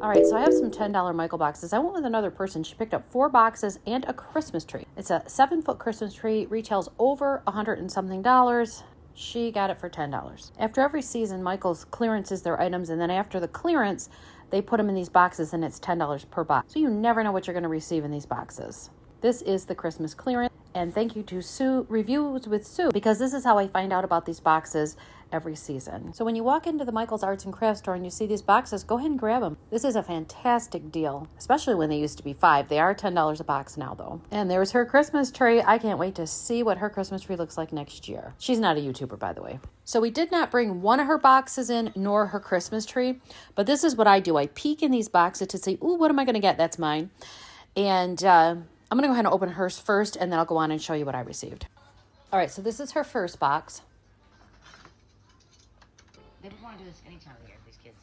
All right, so I have some $10 Michael boxes. I went with another person. She picked up 4 boxes and a Christmas tree. It's a 7-foot Christmas tree, retails over $100 and something. She got it for $10. After every season, Michael's clearances their items, and then after the clearance, they put them in these boxes, and it's $10 per box. So you never know what you're going to receive in these boxes. This is the Christmas clearance. And thank you to Sue, Reviews with Sue, because this is how I find out about these boxes every season. So when you walk into the Michael's Arts and Crafts store and you see these boxes, go ahead and grab them. This is a fantastic deal, especially when they used to be $5. They are $10 a box now, though. And there's her Christmas tree. I can't wait to see what her Christmas tree looks like next year. She's not a YouTuber, by the way. So we did not bring one of her boxes in, nor her Christmas tree, but this is what I do. I peek in these boxes to see, ooh, what am I going to get? That's mine. And I'm going to go ahead and open hers first, and then I'll go on and show you what I received. All right, so this is her first box. They would want to do this any time of the year, these kids.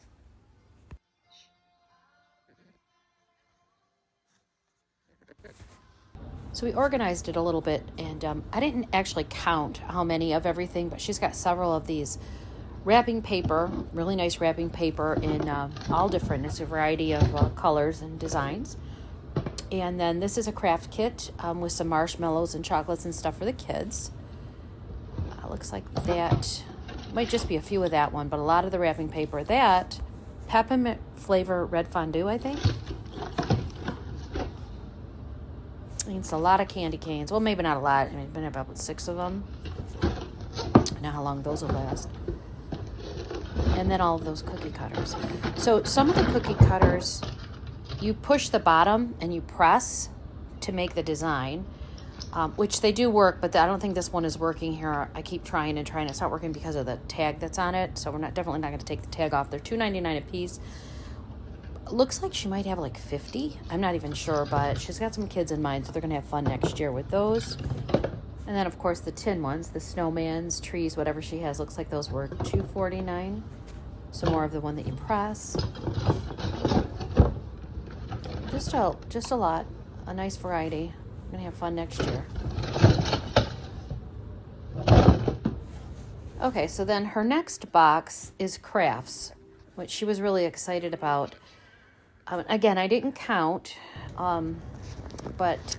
So we organized it a little bit, and I didn't actually count how many of everything, but she's got several of these wrapping paper, really nice wrapping paper in all different. It's a variety of colors and designs. And then this is a craft kit with some marshmallows and chocolates and stuff for the kids. Looks like that might just be a few of that one, but a lot of the wrapping paper. That peppermint flavor red fondue, I think. And it's a lot of candy canes. Well, maybe not a lot. I mean, I've been about 6 of them. I know how long those will last. And then all of those cookie cutters. So some of the cookie cutters, you push the bottom and you press to make the design, which they do work, but I don't think this one is working here. I keep trying and trying. It's not working because of the tag that's on it, so we're definitely not going to take the tag off. They're $2.99 a piece. Looks like she might have like 50. I'm not even sure, but she's got some kids in mind, so they're going to have fun next year with those. And then, of course, the tin ones, the snowmans, trees, whatever she has. Looks like those were $2.49. Some more of the one that you press. Just a lot. A nice variety. I'm going to have fun next year. Okay, so then her next box is crafts, which she was really excited about. Again, I didn't count, but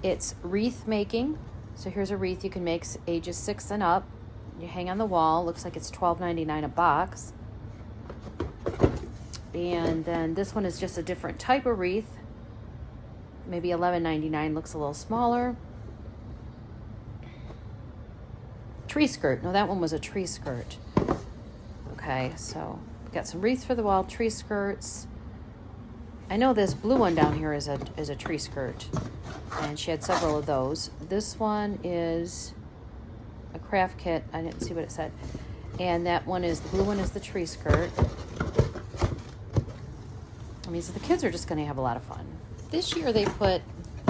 it's wreath making. So here's a wreath you can make ages 6 and up. You hang on the wall. Looks like it's $12.99 a box. And then this one is just a different type of wreath. Maybe $11.99, looks a little smaller. Tree skirt. No, that one was a tree skirt. Okay, so we got some wreaths for the wall, tree skirts. I know this blue one down here is a tree skirt, and she had several of those. This one is a craft kit. I didn't see what it said. And that one is, the blue one is the tree skirt. I mean, so the kids are just going to have a lot of fun. This year they put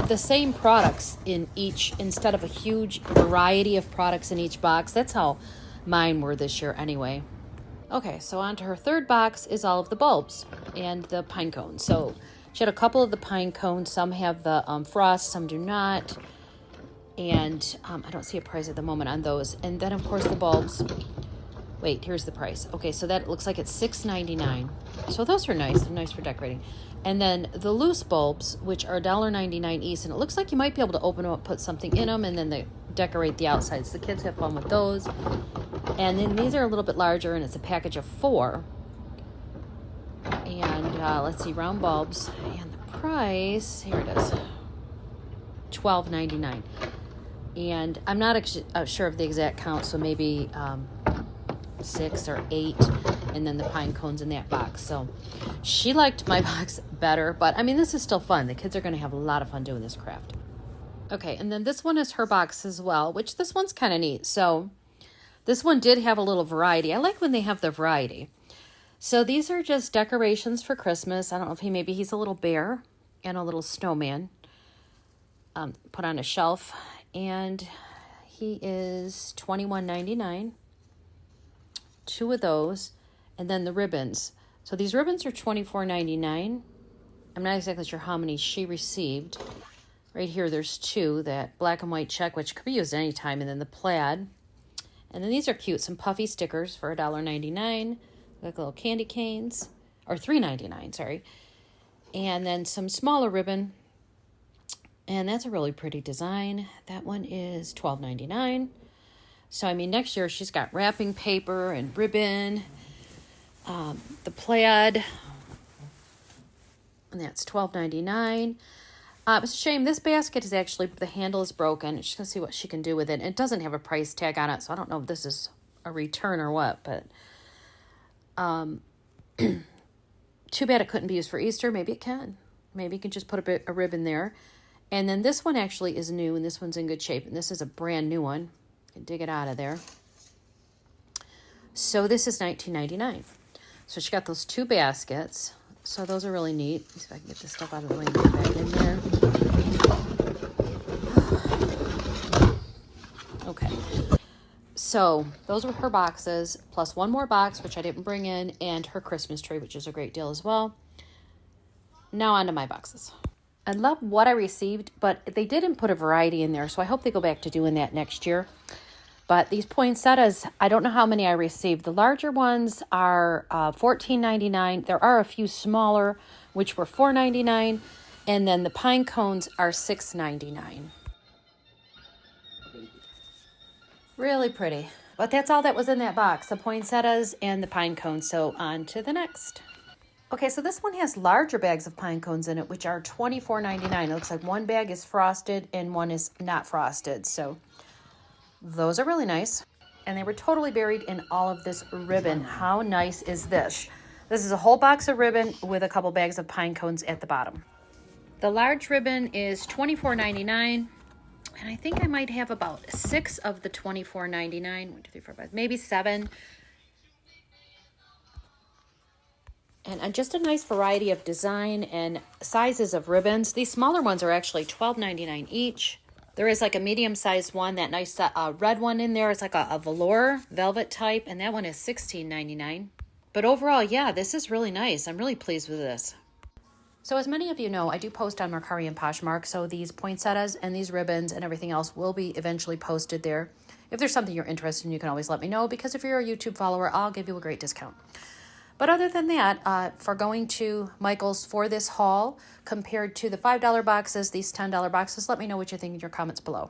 the same products in each, instead of a huge variety of products in each box. That's how mine were this year anyway. Okay, so on to her third box is all of the bulbs and the pine cones. So she had a couple of the pine cones. Some have the frost, some do not. And I don't see a price at the moment on those. And then, of course, the bulbs. Wait, here's the price. Okay, so that looks like it's $6.99. So those are nice. They're nice for decorating. And then the loose bulbs, which are $1.99 each, and it looks like you might be able to open them up, put something in them, and then they decorate the outsides. The kids have fun with those. And then these are a little bit larger, and it's a package of 4. And let's see, round bulbs. And the price, here it is, $12.99. And I'm not sure of the exact count, so maybe 6 or 8, and then the pine cones in that box. So she liked my box better, but I mean, this is still fun. The kids are going to have a lot of fun doing this craft. Okay, and then this one is her box as well, which this one's kind of neat. So this one did have a little variety. I like when they have the variety. So these are just decorations for Christmas. I don't know if maybe he's a little bear and a little snowman put on a shelf, and he is $21.99. 2 of those, and then the ribbons. So these ribbons are $24.99. I'm not exactly sure how many she received. Right here, there's 2, that black and white check, which could be used anytime, and then the plaid. And then these are cute, some puffy stickers for $1.99. Like little candy canes. or $3.99, sorry. And then some smaller ribbon. And that's a really pretty design. That one is $12.99. So, I mean, next year she's got wrapping paper and ribbon. The plaid. And that's $12.99. It's a shame. This basket is actually, the handle is broken. She's going to see what she can do with it. It doesn't have a price tag on it, so I don't know if this is a return or what, but too bad it couldn't be used for Easter. Maybe it can. Maybe you can just put a ribbon there. And then this one actually is new, and this one's in good shape. And this is a brand new one. You can dig it out of there. So this is $19.99. So she got those 2 baskets. So those are really neat. Let's see if I can get this stuff out of the way and get it back in there. Okay. So those were her boxes, plus one more box, which I didn't bring in, and her Christmas tree, which is a great deal as well. Now on to my boxes. I love what I received, but they didn't put a variety in there, so I hope they go back to doing that next year. But these poinsettias, I don't know how many I received. The larger ones are $14.99. There are a few smaller, which were $4.99. And then the pine cones are $6.99. Really pretty. But that's all that was in that box, the poinsettias and the pine cones. So on to the next. Okay, so this one has larger bags of pine cones in it, which are $24.99. It looks like one bag is frosted and one is not frosted. So those are really nice. And they were totally buried in all of this ribbon. How nice is this? This is a whole box of ribbon with a couple bags of pine cones at the bottom. The large ribbon is $24.99. And I think I might have about 6 of the $24.99. 1, 2, 3, 4, 5, maybe 7. And just a nice variety of design and sizes of ribbons. These smaller ones are actually $12.99 each. There is like a medium-sized one, that nice red one in there. It's like a velour, velvet type, and that one is $16.99. But overall, yeah, this is really nice. I'm really pleased with this. So as many of you know, I do post on Mercari and Poshmark, so these poinsettias and these ribbons and everything else will be eventually posted there. If there's something you're interested in, you can always let me know, because if you're a YouTube follower, I'll give you a great discount. But other than that, for going to Michael's for this haul, compared to the $5 boxes, these $10 boxes, let me know what you think in your comments below.